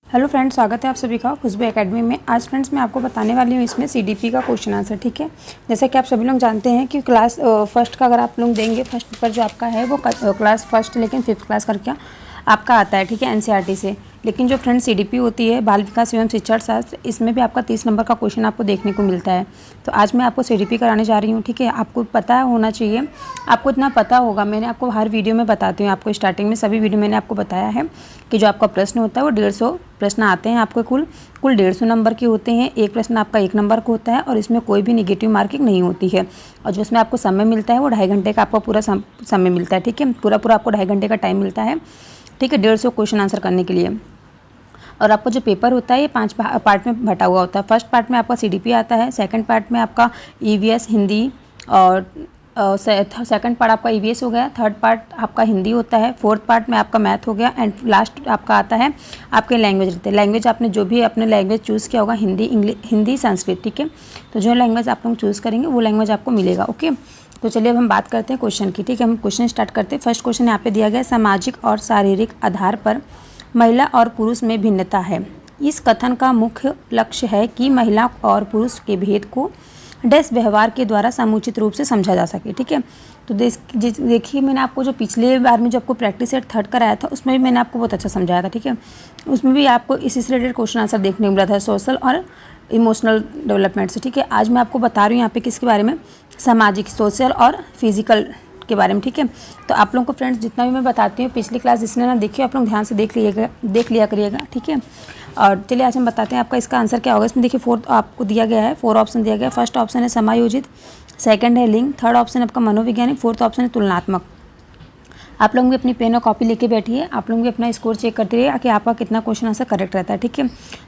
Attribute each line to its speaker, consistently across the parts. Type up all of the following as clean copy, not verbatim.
Speaker 1: Hello friends, स्वागत है आप सभी का खुशबू एकेडमी में। आज फ्रेंड्स मैं आपको बताने वाली हूँ इसमें सीडीपी का क्वेश्चन आंसर। ठीक है, जैसे कि आप सभी लोग जानते हैं कि क्लास फर्स्ट का अगर आप लोग देंगे, फर्स्ट पेपर जो आपका है वो क्लास फर्स्ट लेकिन फिफ्थ क्लास करके आपका आता है। ठीक है, एनसीईआरटी से। लेकिन जो फ्रेंड्स सीडीपी होती है बाल विकास एवं शिक्षण शास्त्र, इसमें भी आपका 30 नंबर का क्वेश्चन आपको देखने को मिलता है। तो आज मैं आपको सीडीपी कराने जा रही हूँ। ठीक है, आपको पता होना चाहिए, आपको इतना पता होगा, मैंने आपको हर वीडियो में बताती हूँ, आपको स्टार्टिंग में सभी वीडियो मैंने आपको बताया है कि जो आपका प्रश्न होता है वो 150 प्रश्न आते हैं आपको, कुल 150 नंबर के होते हैं। एक प्रश्न आपका 1 नंबर का होता है और इसमें कोई भी निगेटिव मार्किंग नहीं होती है। और जो इसमें आपको समय मिलता है वो 2.5 घंटे का आपका पूरा समय मिलता है। ठीक है, पूरा आपको 2.5 घंटे का टाइम मिलता है। ठीक है, 150 क्वेश्चन आंसर करने के लिए। और आपका जो पेपर होता है ये 5 पार्ट में बटा हुआ होता है। फर्स्ट पार्ट में आपका सीडीपी आता है, सेकंड पार्ट में आपका ईवीएस हिंदी, और सेकंड पार्ट आपका ईवीएस हो गया, थर्ड पार्ट आपका हिंदी होता है, फोर्थ पार्ट में आपका मैथ हो गया, एंड लास्ट आपका आता है आपके लैंग्वेज रहते हैं। लैंग्वेज आपने जो भी अपने लैंग्वेज चूज़ किया होगा, हिंदी, इंग्लिश, हिंदी, संस्कृत। ठीक है, तो जो लैंग्वेज आप लोग चूज़ करेंगे वो लैंग्वेज आपको मिलेगा। ओके, तो चलिए अब हम बात करते हैं क्वेश्चन की। ठीक है, हम क्वेश्चन स्टार्ट करते हैं। फर्स्ट क्वेश्चन यहाँ पे दिया गया है, सामाजिक और शारीरिक आधार पर महिला और पुरुष में भिन्नता है। इस कथन का मुख्य लक्ष्य है कि महिला और पुरुष के भेद को डैश व्यवहार के द्वारा समुचित रूप से समझा जा सके। ठीक है, तो देखिए मैंने आपको जो पिछले बार में जो आपको प्रैक्टिस सेट थर्ड कराया था उसमें भी मैंने आपको बहुत अच्छा समझाया था। ठीक है, उसमें भी आपको इसी से रिलेटेड क्वेश्चन आंसर देखने को मिला था, सोशल और इमोशनल डेवलपमेंट से। ठीक है, आज मैं आपको बता रही हूँ यहाँ पे किसके बारे में, सामाजिक, सोशल और फिजिकल के बारे में। ठीक है, तो आप लोगों को फ्रेंड्स जितना भी मैं बताती हूँ, पिछली क्लास जिसने ना देखी आप लोग ध्यान से देख लिया करिएगा। ठीक है, और चलिए आज हम बताते हैं आपका इसका आंसर क्या होगा। इसमें देखिए फोर्थ आपको दिया गया है, 4 ऑप्शन दिया गया है। फर्स्ट ऑप्शन है समायोजित, सेकंड है लिंग, थर्ड ऑप्शन आपका मनोवैज्ञानिक, फोर्थ ऑप्शन है तुलनात्मक। आप लोग भी अपनी पेन और कॉपी लेके बैठिए, आप लोग भी अपना स्कोर चेक करते रहिए कि आपका कितना क्वेश्चन आंसर करेक्ट रहता है। ठीक है,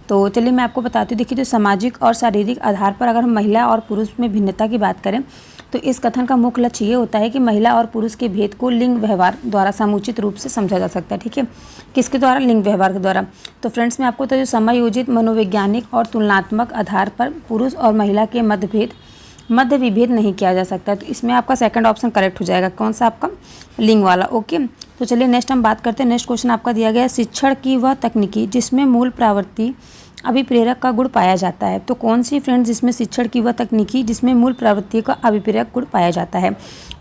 Speaker 1: तो चलिए मैं आपको बताती हूँ। देखिए, जो सामाजिक और शारीरिक आधार पर अगर हम महिला और पुरुष में भिन्नता की बात करें तो इस कथन का मुख्य लक्ष्य ये होता है कि महिला और पुरुष के भेद को लिंग व्यवहार द्वारा समुचित रूप से समझा जा सकता है। ठीक है, किसके द्वारा? लिंग व्यवहार के द्वारा। तो फ्रेंड्स मैं आपको तो जो समायोजित, मनोवैज्ञानिक और तुलनात्मक आधार पर पुरुष और महिला के मध्य विभेद नहीं किया जा सकता है, तो इसमें आपका सेकंड ऑप्शन करेक्ट हो जाएगा। कौन सा? आपका लिंग वाला। ओके, तो चलिए नेक्स्ट हम बात करते हैं। नेक्स्ट क्वेश्चन आपका दिया गया है, शिक्षण की वह तकनीकी जिसमें मूल प्रवृत्ति अभिप्रेरक का गुण पाया जाता है। तो कौन सी फ्रेंड्स जिसमें शिक्षण की वह तकनीकी जिसमें मूल प्रवृत्ति का अभिप्रेरक गुण पाया जाता है?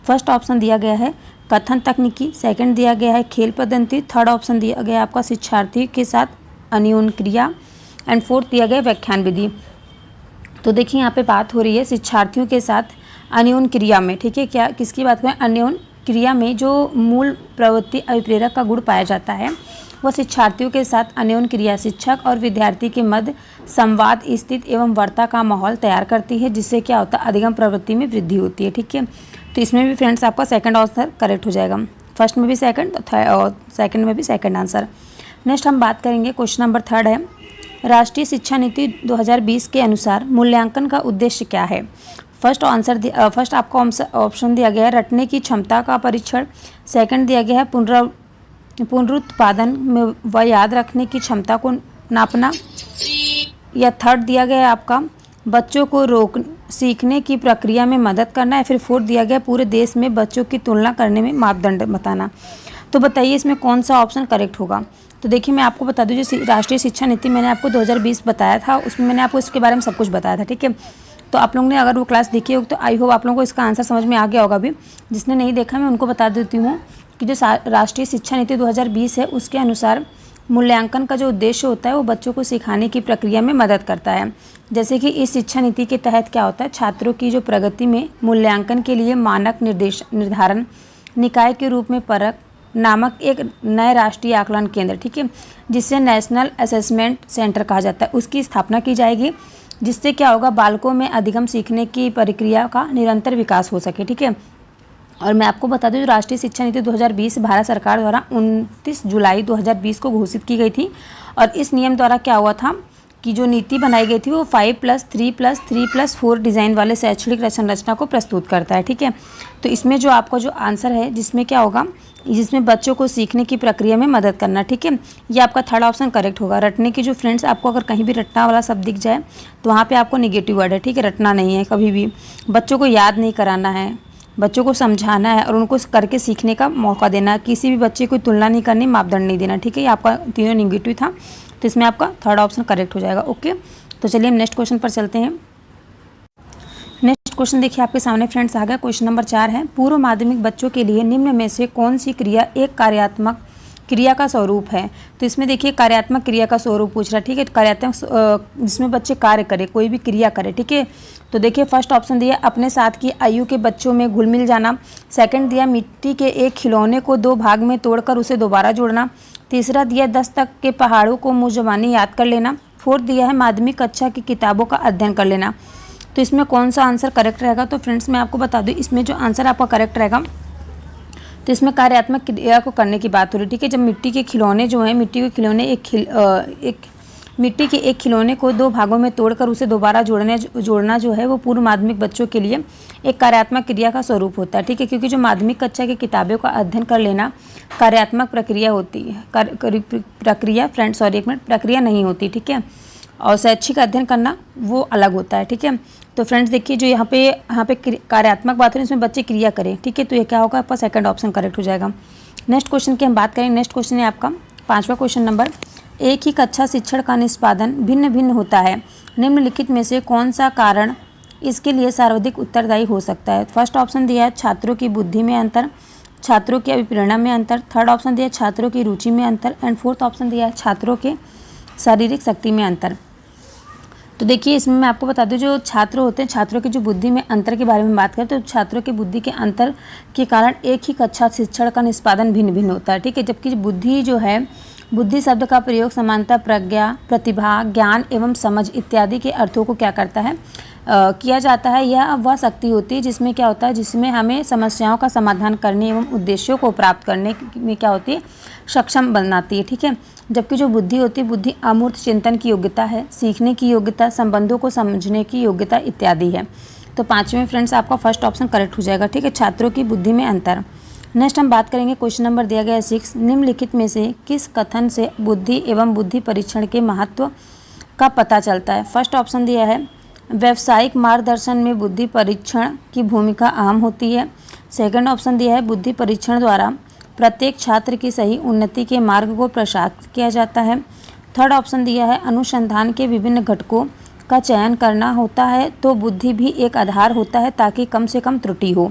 Speaker 1: फर्स्ट ऑप्शन दिया गया है कथन तकनीकी, सेकंड दिया गया है खेल पद्धति, थर्ड ऑप्शन दिया गया आपका शिक्षार्थी के साथ अन्योन क्रिया, एंड फोर्थ दिया गया व्याख्यान विधि। तो देखिए यहाँ पे बात हो रही है शिक्षार्थियों के साथ अन्योन क्रिया में। ठीक है, क्या किसकी बात करें? अन्योन क्रिया में जो मूल प्रवृत्ति अभिप्रेरक का गुण पाया जाता है वह शिक्षार्थियों के साथ अन्योन क्रिया शिक्षक और विद्यार्थी के मध्य संवाद, स्थिति एवं वार्ता का माहौल तैयार करती है, जिससे क्या होता है? अधिगम प्रवृत्ति में वृद्धि होती है। ठीक है, तो इसमें भी फ्रेंड्स आपका सेकंड आंसर करेक्ट हो जाएगा। फर्स्ट में भी सेकंड और सेकंड में भी सेकंड आंसर। नेक्स्ट हम बात करेंगे, क्वेश्चन नंबर थर्ड है, राष्ट्रीय शिक्षा नीति 2020 के अनुसार मूल्यांकन का उद्देश्य क्या है? फर्स्ट आपका ऑप्शन दिया गया है रटने की क्षमता का परीक्षण, सेकंड दिया गया है पुनरुत्पादन में व याद रखने की क्षमता को नापना, या थर्ड दिया गया है आपका बच्चों को सीखने की प्रक्रिया में मदद करना, या फिर फोर्थ दिया गया पूरे देश में बच्चों की तुलना करने में मापदंड बताना। तो बताइए इसमें कौन सा ऑप्शन करेक्ट होगा? तो देखिए मैं आपको बता दूं, जो राष्ट्रीय शिक्षा नीति मैंने आपको 2020 बताया था, उसमें मैंने आपको इसके बारे में सब कुछ बताया था। ठीक है, तो आप लोगों ने अगर वो क्लास देखी हो तो आई होप आप लोगों को इसका आंसर समझ में आ गया होगा। भी जिसने नहीं देखा मैं उनको बता देती हूँ कि जो राष्ट्रीय शिक्षा नीति 2020 है उसके अनुसार मूल्यांकन का जो उद्देश्य होता है वो बच्चों को सिखाने की प्रक्रिया में मदद करता है। जैसे कि इस शिक्षा नीति के तहत क्या होता है, छात्रों की जो प्रगति में मूल्यांकन के लिए मानक निर्धारण निकाय के रूप में परख नामक एक नए राष्ट्रीय आकलन केंद्र, ठीक है, जिसे नेशनल असेसमेंट सेंटर कहा जाता है, उसकी स्थापना की जाएगी, जिससे क्या होगा? बालकों में अधिगम सीखने की प्रक्रिया का निरंतर विकास हो सके। ठीक है, और मैं आपको बता दूं, राष्ट्रीय शिक्षा नीति 2020 भारत सरकार द्वारा 29 जुलाई 2020 को घोषित की गई थी। और इस नियम द्वारा क्या हुआ था कि जो नीति बनाई गई थी वो 5+3+3+4 डिज़ाइन वाले शैक्षणिक संरचना को प्रस्तुत करता है। ठीक है, तो इसमें जो आपका जो आंसर है जिसमें क्या होगा, जिसमें बच्चों को सीखने की प्रक्रिया में मदद करना। ठीक है, ये आपका थर्ड ऑप्शन करेक्ट होगा। रटने की जो फ्रेंड्स आपको अगर कहीं भी रटना वाला शब्द दिख जाए तो वहाँ पे आपको नेगेटिव वर्ड है। ठीक है, रटना नहीं है, कभी भी बच्चों को याद नहीं कराना है, बच्चों को समझाना है और उनको करके सीखने का मौका देना है। किसी भी बच्चे को तुलना नहीं करनी, मापदंड नहीं देना, ठीक है। ये आपका तीनों निगेटिव था, तो इसमें आपका थर्ड ऑप्शन करेक्ट हो जाएगा। ओके, तो चलिए हम नेक्स्ट क्वेश्चन पर चलते हैं। नेक्स्ट क्वेश्चन देखिए आपके सामने फ्रेंड्स आ गया। क्वेश्चन नंबर 4 है, पूर्व माध्यमिक बच्चों के लिए निम्न में से कौन सी क्रिया एक कार्यात्मक क्रिया का स्वरूप है। तो इसमें देखिए कार्यात्मक क्रिया का स्वरूप पूछ रहा है, ठीक है। कार्यात्मक जिसमें बच्चे कार्य करें, कोई भी क्रिया करे, ठीक है। तो देखिए फर्स्ट ऑप्शन दिया अपने साथ की आयु के बच्चों में घुल मिल जाना। सेकंड दिया मिट्टी के एक खिलौने को 2 भाग में तोड़कर उसे दोबारा जोड़ना। तीसरा दिया 10 तक के पहाड़ों को मुँह ज़बानी याद कर लेना। फोर्थ दिया है माध्यमिक कक्षा की किताबों का अध्ययन कर लेना। तो इसमें कौन सा आंसर करेक्ट रहेगा। तो फ्रेंड्स मैं आपको बता दूँ, इसमें जो आंसर आपका करेक्ट रहेगा, तो इसमें कार्यात्मक क्रिया को करने की बात हो रही है, ठीक है। जब मिट्टी के खिलौने जो हैं, मिट्टी के खिलौने मिट्टी के एक खिलौने को 2 भागों में तोड़कर उसे दोबारा जोड़ना जो है वो पूर्व माध्यमिक बच्चों के लिए एक कार्यात्मक क्रिया का स्वरूप होता है, ठीक है। क्योंकि जो माध्यमिक कक्षा की किताबों का अध्ययन कर लेना कार्यात्मक प्रक्रिया होती है, प्रक्रिया नहीं होती, ठीक है। और शैक्षिक अध्ययन करना वो अलग होता है, ठीक है। तो फ्रेंड्स देखिए जो यहाँ पे कार्यात्मक बात है, इसमें बच्चे क्रिया करें, ठीक है। तो ये क्या होगा, आपका सेकंड ऑप्शन करेक्ट हो जाएगा। नेक्स्ट क्वेश्चन की हम बात करें। नेक्स्ट क्वेश्चन है आपका 5वां क्वेश्चन नंबर, एक ही कक्षा शिक्षण का निष्पादन भिन्न भिन्न होता है, निम्नलिखित में से कौन सा कारण इसके लिए सर्वाधिक उत्तरदायी हो सकता है। फर्स्ट ऑप्शन दिया है छात्रों की बुद्धि में अंतर, छात्रों की अभिप्रेरणा में अंतर। थर्ड ऑप्शन दिया है छात्रों की रुचि में अंतर एंड फोर्थ ऑप्शन दिया है छात्रों के शारीरिक शक्ति में अंतर। तो देखिए इसमें मैं आपको बता दूं, जो छात्र होते हैं, छात्रों की जो बुद्धि में अंतर के बारे में बात करें, तो छात्रों की बुद्धि के अंतर के कारण एक ही कक्षा शिक्षण का निष्पादन भिन्न भिन्न होता है, ठीक है। जबकि बुद्धि जो है, बुद्धि शब्द का प्रयोग समानता, प्रज्ञा, प्रतिभा, ज्ञान एवं समझ इत्यादि के अर्थों को क्या करता है, किया जाता है। यह वह शक्ति होती है जिसमें क्या होता है, जिसमें हमें समस्याओं का समाधान करने एवं उद्देश्यों को प्राप्त करने में क्या होती है, सक्षम बनाती है, ठीक है। जबकि जो बुद्धि होती है, बुद्धि अमूर्त चिंतन की योग्यता है, सीखने की योग्यता, संबंधों को समझने की योग्यता इत्यादि है। तो 5वें फ्रेंड्स आपका फर्स्ट ऑप्शन करेक्ट हो जाएगा, ठीक है, छात्रों की बुद्धि में अंतर। नेक्स्ट हम बात करेंगे, क्वेश्चन नंबर दिया गया है 6, निम्नलिखित में से किस कथन से बुद्धि एवं बुद्धि परीक्षण के महत्व का पता चलता है। फर्स्ट ऑप्शन दिया है व्यावसायिक मार्गदर्शन में बुद्धि परीक्षण की भूमिका अहम होती है। सेकंड ऑप्शन दिया है बुद्धि परीक्षण द्वारा प्रत्येक छात्र की सही उन्नति के मार्ग को प्रसारित किया जाता है। थर्ड ऑप्शन दिया है अनुसंधान के विभिन्न घटकों का चयन करना होता है, तो बुद्धि भी एक आधार होता है ताकि कम से कम त्रुटि हो।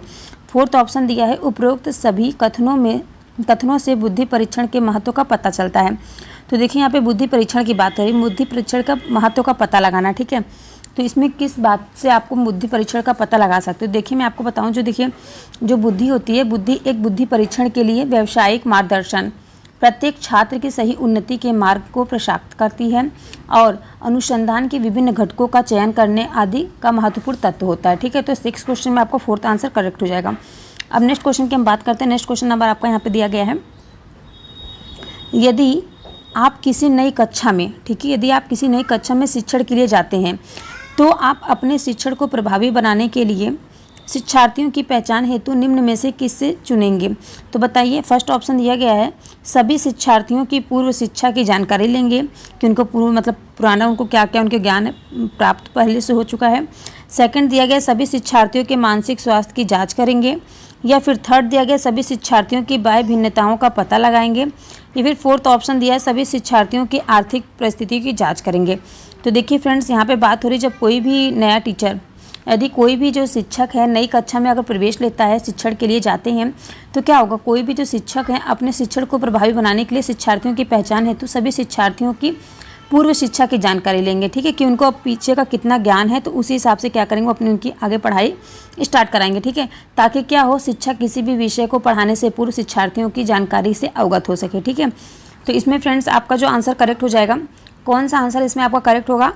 Speaker 1: फोर्थ ऑप्शन दिया है उपरोक्त सभी कथनों से बुद्धि परीक्षण के महत्व का पता चलता है। तो देखिए यहाँ पे बुद्धि परीक्षण की बात हो रही है, बुद्धि परीक्षण का महत्व का पता लगाना, ठीक है। तो इसमें किस बात से आपको बुद्धि परीक्षण का पता लगा सकते हो। देखिए मैं आपको बताऊं, जो बुद्धि होती है, बुद्धि एक बुद्धि परीक्षण के लिए व्यावसायिक मार्गदर्शन, प्रत्येक छात्र की सही उन्नति के मार्ग को प्रशस्त करती है और अनुसंधान के विभिन्न घटकों का चयन करने आदि का महत्वपूर्ण तत्व होता है, ठीक है। तो 6 क्वेश्चन में आपका फोर्थ आंसर करेक्ट हो जाएगा। अब नेक्स्ट क्वेश्चन की हम बात करते हैं। नेक्स्ट क्वेश्चन नंबर आपका यहाँ पे दिया गया है, यदि आप किसी नई कक्षा में, ठीक है, यदि आप किसी नई कक्षा में शिक्षण के लिए जाते हैं, तो आप अपने शिक्षण को प्रभावी बनाने के लिए शिक्षार्थियों की पहचान हेतु निम्न में से किससे चुनेंगे। तो बताइए, फर्स्ट ऑप्शन दिया गया है सभी शिक्षार्थियों की पूर्व शिक्षा की जानकारी लेंगे कि उनको पूर्व मतलब पुराना उनको क्या क्या उनके ज्ञान प्राप्त पहले से हो चुका है। सेकंड दिया गया सभी शिक्षार्थियों के मानसिक स्वास्थ्य की जांच करेंगे, या फिर थर्ड दिया गया सभी शिक्षार्थियों की बाह्य भिन्नताओं का पता लगाएंगे, या फिर फोर्थ ऑप्शन दिया है सभी शिक्षार्थियों की आर्थिक परिस्थिति की जाँच करेंगे। तो देखिए फ्रेंड्स यहाँ पे बात हो रही, जब कोई भी नया टीचर, यदि कोई भी जो शिक्षक है नई कक्षा में अगर प्रवेश लेता है, शिक्षण के लिए जाते हैं, तो क्या होगा, कोई भी जो शिक्षक है अपने शिक्षण को प्रभावी बनाने के लिए शिक्षार्थियों की पहचान हेतु सभी शिक्षार्थियों की पूर्व शिक्षा की जानकारी लेंगे, ठीक है, कि उनको पीछे का कितना ज्ञान है, तो उसी हिसाब से क्या करेंगे, अपनी उनकी आगे पढ़ाई स्टार्ट कराएंगे, ठीक है, ताकि क्या हो, शिक्षक किसी भी विषय को पढ़ाने से पूर्व शिक्षार्थियों की जानकारी से अवगत हो सके, ठीक है। तो इसमें फ्रेंड्स आपका जो आंसर करेक्ट हो जाएगा, कौन सा आंसर इसमें आपका करेक्ट होगा,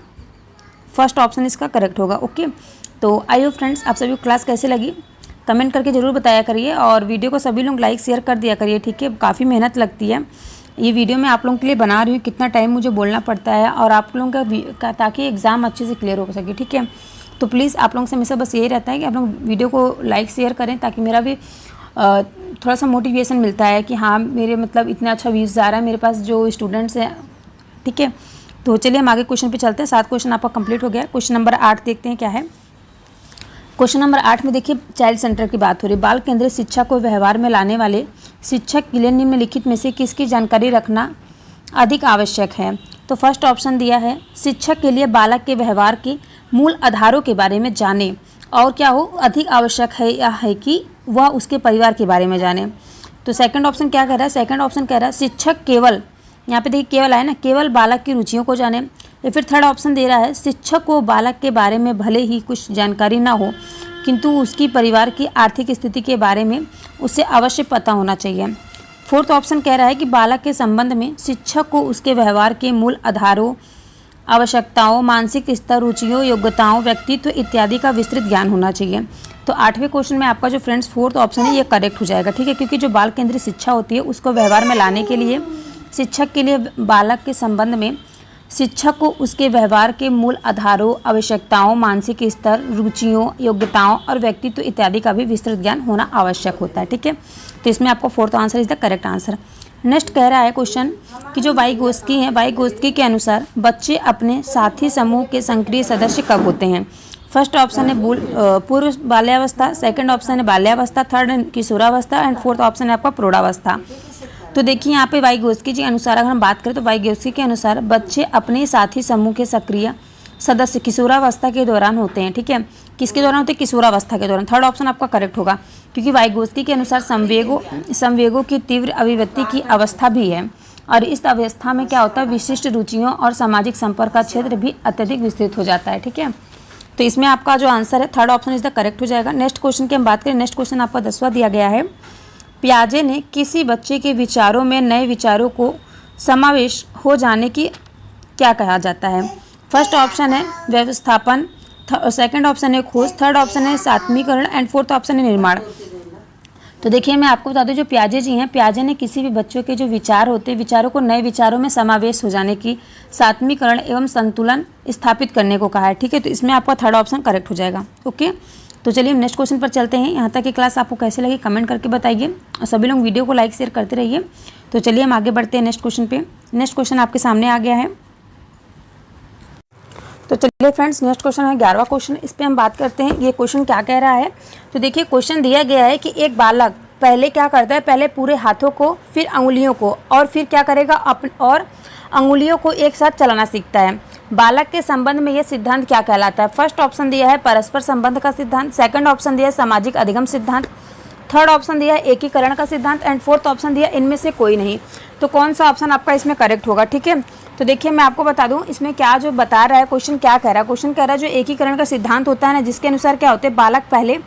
Speaker 1: फर्स्ट ऑप्शन इसका करेक्ट होगा। ओके, तो आई होप फ्रेंड्स आप सभी को क्लास कैसे लगी कमेंट करके ज़रूर बताया करिए, और वीडियो को सभी लोग लाइक शेयर कर दिया करिए, ठीक है। काफ़ी मेहनत लगती है, ये वीडियो मैं आप लोगों के लिए बना रही हूँ, कितना टाइम मुझे बोलना पड़ता है, और आप लोगों का ताकि एग्ज़ाम अच्छे से क्लियर हो सके, ठीक है। तो प्लीज़ आप लोगों से हमेशा बस यही रहता है कि आप लोग वीडियो को लाइक शेयर करें, ताकि मेरा भी थोड़ा सा मोटिवेशन मिलता है कि हाँ मेरे मतलब इतना अच्छा व्यूज़ आ रहा है मेरे पास जो स्टूडेंट्स हैं, ठीक है। तो चलिए हम आगे क्वेश्चन पे चलते हैं। 7 क्वेश्चन आपका कंप्लीट हो गया। क्वेश्चन नंबर 8 देखते हैं क्या है। क्वेश्चन नंबर 8 में देखिए चाइल्ड सेंटर की बात हो रही है। बाल केंद्रित शिक्षा को व्यवहार में लाने वाले शिक्षक के लिए निम्नलिखित में से किसकी जानकारी रखना अधिक आवश्यक है। तो फर्स्ट ऑप्शन दिया है शिक्षक के लिए बालक के व्यवहार के मूल आधारों के बारे में जाने, और क्या हो अधिक आवश्यक है या है कि वह उसके परिवार के बारे में जाने। तो सेकंड ऑप्शन क्या कह रहा है, सेकंड ऑप्शन कह रहा है शिक्षक केवल, यहाँ पे देखिए केवल आया ना, केवल बालक की रुचियों को जाने। या फिर थर्ड ऑप्शन दे रहा है शिक्षक को बालक के बारे में भले ही कुछ जानकारी ना हो किंतु उसकी परिवार की आर्थिक स्थिति के बारे में उसे अवश्य पता होना चाहिए। फोर्थ ऑप्शन कह रहा है कि बालक के संबंध में शिक्षक को उसके व्यवहार के मूल आधारों, आवश्यकताओं, मानसिक स्तर, रुचियों, योग्यताओं, व्यक्तित्व इत्यादि का विस्तृत ज्ञान होना चाहिए। तो 8वें क्वेश्चन में आपका जो फ्रेंड्स फोर्थ ऑप्शन है ये करेक्ट हो जाएगा, ठीक है, क्योंकि जो बाल केंद्रित शिक्षा होती है उसको व्यवहार में लाने के लिए शिक्षक के लिए बालक के संबंध में शिक्षक को उसके व्यवहार के मूल आधारों, आवश्यकताओं, मानसिक स्तर, रुचियों, योग्यताओं और व्यक्तित्व इत्यादि का भी विस्तृत ज्ञान होना आवश्यक होता है, ठीक है। तो इसमें आपका fourth answer is the correct answer. Next कह रहा है क्वेश्चन कि जो वाइगोत्स्की है, वाइगोत्स्की के अनुसार बच्चे अपने साथी समूह के सक्रिय सदस्य कब होते हैं। फर्स्ट ऑप्शन है पूर्व बाल्यावस्था, सेकंड ऑप्शन है बाल्यावस्था, थर्ड किशोरावस्था एंड फोर्थ ऑप्शन है आपका प्रौढ़ावस्था। तो देखिए यहाँ पे वाइगोत्स्की जी अनुसार अगर हम बात करें तो वाइगोत्स्की के अनुसार बच्चे अपने साथी समूह के सक्रिय सदस्य किशोरावस्था के दौरान होते हैं, ठीक है। किसके दौरान होते हैं, किशोरावस्था के दौरान। थर्ड ऑप्शन आपका करेक्ट होगा, क्योंकि वाइगोत्स्की के अनुसार संवेगों की तीव्र अभिव्यक्ति की अवस्था भी है, और इस अवस्था में क्या होता है विशिष्ट रुचियों और सामाजिक संपर्क का क्षेत्र भी अत्यधिक विस्तृत हो जाता है, ठीक है। तो इसमें आपका जो आंसर है third option is the correct हो जाएगा। नेक्स्ट क्वेश्चन की हम बात करें, नेक्स्ट क्वेश्चन आपका 10वां दिया गया है। पियाजे ने किसी बच्चे के विचारों में नए विचारों को समावेश हो जाने की क्या कहा जाता है। फर्स्ट ऑप्शन है व्यवस्थापन, सेकंड ऑप्शन है खोज, थर्ड ऑप्शन है सात्मीकरण एंड फोर्थ ऑप्शन है निर्माण। तो देखिए मैं आपको बता दूं जो पियाजे जी हैं, पियाजे ने किसी भी बच्चों के जो विचार होते हैं विचारों को नए विचारों में समावेश हो जाने की, सात्मीकरण एवं संतुलन स्थापित करने को कहा है, ठीक है। तो इसमें आपका थर्ड ऑप्शन करेक्ट हो जाएगा, ओके। तो चलिए हम नेक्स्ट क्वेश्चन पर चलते हैं। यहाँ तक की क्लास आपको कैसे लगी कमेंट करके बताइए, और सभी लोग वीडियो को लाइक शेयर करते रहिए। तो चलिए हम आगे बढ़ते हैं नेक्स्ट क्वेश्चन पे। नेक्स्ट क्वेश्चन आपके सामने आ गया है। तो चलिए फ्रेंड्स नेक्स्ट क्वेश्चन है 11वां क्वेश्चन, इस पे हम बात करते हैं ये क्वेश्चन क्या कह रहा है। तो देखिए क्वेश्चन दिया गया है कि एक बालक पहले क्या करता है, पहले पूरे हाथों को, फिर अंगुलियों को, और फिर क्या करेगा और अंगुलियों को एक साथ चलाना सीखता है। बालक के संबंध में यह सिद्धांत क्या कहलाता है। फर्स्ट ऑप्शन दिया है परस्पर संबंध का सिद्धांत, सेकंड ऑप्शन दिया है सामाजिक अधिगम सिद्धांत, थर्ड ऑप्शन दिया है एकीकरण का सिद्धांत एंड फोर्थ ऑप्शन दिया इनमें से कोई नहीं। तो कौन सा ऑप्शन आपका इसमें करेक्ट होगा, ठीक है। तो देखिए मैं आपको बता दूं इसमें क्या जो बता रहा है क्वेश्चन क्या कह रहा है। क्वेश्चन कह रहा है जो एकीकरण का सिद्धांत होता है ना, जिसके अनुसार क्या होते हैं बालक पहले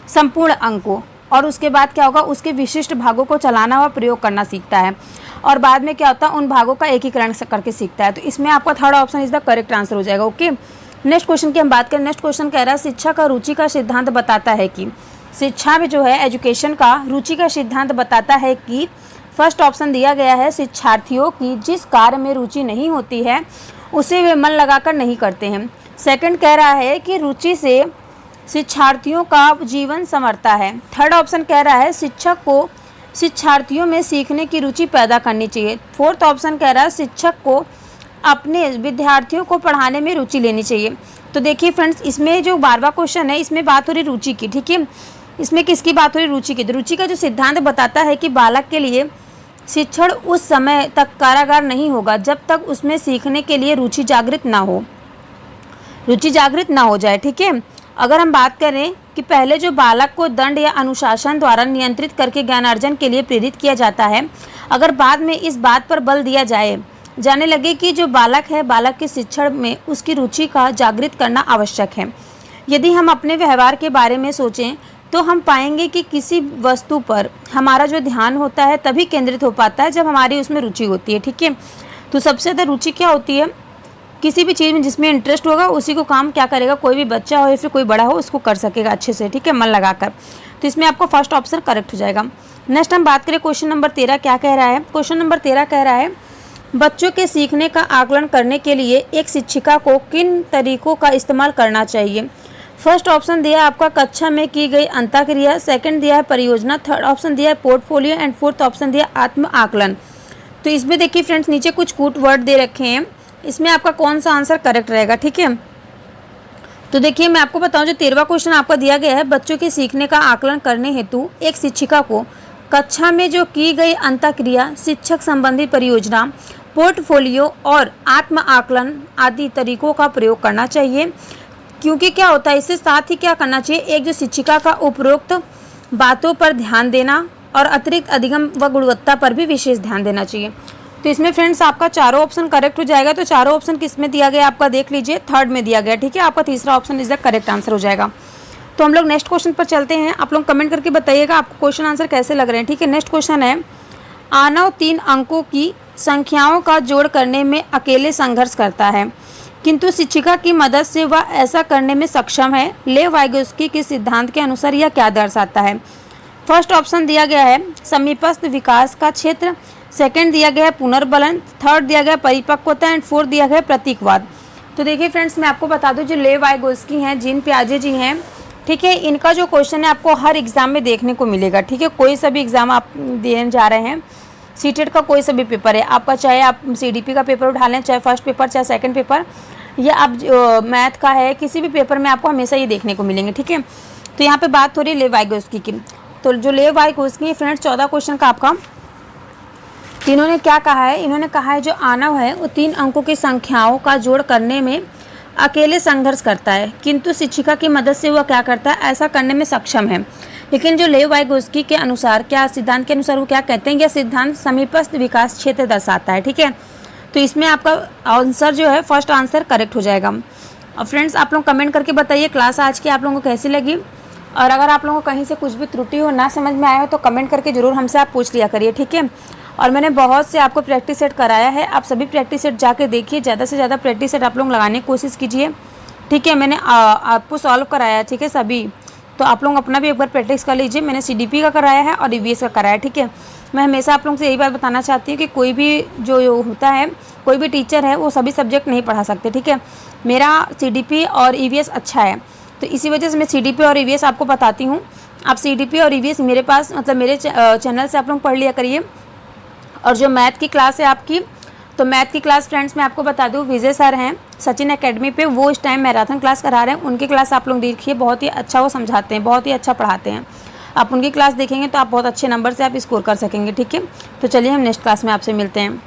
Speaker 1: संपूर्ण अंग को और उसके बाद क्या होगा उसके विशिष्ट भागों को चलाना व प्रयोग करना सीखता है, और बाद में क्या होता है उन भागों का एकीकरण करके सीखता है। तो इसमें आपका third option is the correct answer हो जाएगा, ओके। नेक्स्ट क्वेश्चन की हम बात करें। नेक्स्ट क्वेश्चन कह रहा है शिक्षा का रुचि का सिद्धांत बताता है कि, शिक्षा में जो है एजुकेशन का रुचि का सिद्धांत बताता है कि, फर्स्ट ऑप्शन दिया गया है शिक्षार्थियों की जिस कार्य में रुचि नहीं होती है उसे वे मन लगाकर नहीं करते हैं। सेकंड कह रहा है कि रुचि से शिक्षार्थियों का जीवन संवरता है। थर्ड ऑप्शन कह रहा है शिक्षक को शिक्षार्थियों में सीखने की रुचि पैदा करनी चाहिए। फोर्थ ऑप्शन कह रहा है शिक्षक को अपने विद्यार्थियों को पढ़ाने में रुचि लेनी चाहिए। तो देखिए फ्रेंड्स इसमें जो 12वां क्वेश्चन है इसमें बात हो रही रुचि की, ठीक है। इसमें किसकी बात हो रही रुचि की। तो रुचि का जो सिद्धांत बताता है कि बालक के लिए शिक्षण उस समय तक कारागार नहीं होगा जब तक उसमें सीखने के लिए रुचि जागृत ना हो जाए, ठीक है। अगर हम बात करें कि पहले जो बालक को दंड या अनुशासन द्वारा नियंत्रित करके ज्ञानार्जन के लिए प्रेरित किया जाता है, अगर बाद में इस बात पर बल दिया जाने लगे कि जो बालक है बालक के शिक्षण में उसकी रुचि का जागृत करना आवश्यक है। यदि हम अपने व्यवहार के बारे में सोचें तो हम पाएंगे कि किसी वस्तु पर हमारा जो ध्यान होता है तभी केंद्रित हो पाता है जब हमारी उसमें रुचि होती है, ठीक है। तो सबसे ज़्यादा रुचि क्या होती है, किसी भी चीज़ में जिसमें इंटरेस्ट होगा उसी को काम क्या करेगा, कोई भी बच्चा हो या फिर कोई बड़ा हो उसको कर सकेगा अच्छे से, ठीक है, मन लगाकर। तो इसमें आपको फर्स्ट ऑप्शन करेक्ट हो जाएगा। नेक्स्ट हम बात करें क्वेश्चन नंबर 13 क्या कह रहा है। क्वेश्चन नंबर 13 कह रहा है बच्चों के सीखने का आकलन करने के लिए एक शिक्षिका को किन तरीकों का इस्तेमाल करना चाहिए। फर्स्ट ऑप्शन दिया है आपका कक्षा में की गई अंतःक्रिया, सेकंड दिया है परियोजना, थर्ड ऑप्शन दिया है पोर्टफोलियो एंड फोर्थ ऑप्शन दिया आत्म आकलन। तो इसमें देखिए फ्रेंड्स नीचे कुछ कूट वर्ड दे रखे हैं, इसमें आपका कौन सा आंसर करेक्ट रहेगा, ठीक है। तो देखिए मैं आपको बताऊं, जो 13वां क्वेश्चन आपका दिया गया है, बच्चों के सीखने का आकलन करने हेतु एक शिक्षिका को कक्षा में जो की गई अंतःक्रिया, शिक्षक संबंधी परियोजना, पोर्टफोलियो और आत्म आकलन आदि तरीकों का प्रयोग करना चाहिए। क्योंकि क्या होता है, इससे साथ ही क्या करना चाहिए, एक जो शिक्षिका का उपरोक्त बातों पर ध्यान देना और अतिरिक्त अधिगम व गुणवत्ता पर भी विशेष ध्यान देना चाहिए। तो इसमें फ्रेंड्स आपका चारों ऑप्शन करेक्ट हो जाएगा। तो चारों ऑप्शन किस में दिया गया आपका देख लीजिए, थर्ड में दिया गया, ठीक है। आपका तीसरा option is the correct answer हो जाएगा। तो हम लोग नेक्स्ट क्वेश्चन पर चलते हैं। आप लोग कमेंट करके बताइएगा आपको क्वेश्चन आंसर कैसे लग रहे हैं, ठीक है। नेक्स्ट क्वेश्चन है, आनव 3 अंकों की संख्याओं का जोड़ करने में अकेले संघर्ष करता है, किंतु शिक्षिका की मदद से वह ऐसा करने में सक्षम है। लेव वाइगोस्की के सिद्धांत के अनुसार यह क्या दर्शाता है। फर्स्ट ऑप्शन दिया गया है समीपस्थ विकास का क्षेत्र, सेकंड दिया गया है पुनर्बलन, थर्ड दिया गया परिपक्वता एंड फोर्थ दिया गया प्रतिकवाद। तो देखिए फ्रेंड्स, मैं आपको बता दूं, जो लेव वाइगोस्की हैं, जीन पियाजे जी हैं, ठीक है, इनका जो क्वेश्चन है आपको हर एग्जाम में देखने को मिलेगा, ठीक है। कोई सा भी एग्जाम आप देने जा रहे हैं, सीटेट का कोई सा भी पेपर है आपका, चाहे आप सीडीपी का पेपर उठा लें, चाहे फर्स्ट पेपर चाहे सेकंड पेपर, या आप मैथ का है, किसी भी पेपर में आपको हमेशा ये देखने को मिलेंगे, ठीक है। तो यहाँ पे बात हो रही है लेव वाइगोस्की की। तो जो लेव वाइगोस्की फ्रेंड्स 14 क्वेश्चन का आपका, इन्होंने क्या कहा है, इन्होंने कहा है जो आनव है वो 3 अंकों की संख्याओं का जोड़ करने में अकेले संघर्ष करता है, किंतु शिक्षिका की मदद से वह क्या करता है, ऐसा करने में सक्षम है। लेकिन जो लेव वाइगोस्की के अनुसार, क्या सिद्धांत के अनुसार वो क्या कहते हैं, यह सिद्धांत समीपस्थ विकास क्षेत्र दर्शाता है, ठीक है। तो इसमें आपका आंसर जो है फर्स्ट आंसर करेक्ट हो जाएगा। और फ्रेंड्स आप लोग कमेंट करके बताइए क्लास आज की आप लोगों को कैसी लगी, और अगर आप लोगों को कहीं से कुछ भी त्रुटि हो, ना समझ में आया हो, तो कमेंट करके ज़रूर हमसे आप पूछ लिया करिए, ठीक है। और मैंने बहुत से आपको प्रैक्टिस सेट कराया है, आप सभी प्रैक्टिस सेट जाके देखिए, ज़्यादा से ज़्यादा प्रैक्टिस सेट आप लोग लगाने की कोशिश कीजिए, ठीक है। मैंने आपको सॉल्व कराया है, ठीक है, सभी। तो आप लोग अपना भी एक बार प्रैक्टिस कर लीजिए। मैंने CDP का कराया है और EVS का कराया है, ठीक है। मैं हमेशा आप लोगों से यही बात बताना चाहती हूँ कि कोई भी जो होता है, कोई भी टीचर है, वो सभी सब्जेक्ट नहीं पढ़ा सकते, ठीक है। मेरा CDP और EVS अच्छा है, तो इसी वजह से मैं CDP और EVS आपको बताती हूँ। आप CDP और EVS मेरे पास, मतलब मेरे चैनल से आप लोग पढ़ लिया करिए। और जो मैथ की क्लास है आपकी, तो मैथ की क्लास फ्रेंड्स मैं आपको बता दूं, विजय सर हैं सचिन एकेडमी पे, वो इस टाइम मैराथन क्लास करा रहे हैं। उनकी क्लास आप लोग देखिए, बहुत ही अच्छा वो समझाते हैं, बहुत ही अच्छा पढ़ाते हैं। आप उनकी क्लास देखेंगे तो आप बहुत अच्छे नंबर से आप स्कोर कर सकेंगे, ठीक है। तो चलिए हम नेक्स्ट क्लास में आपसे मिलते हैं।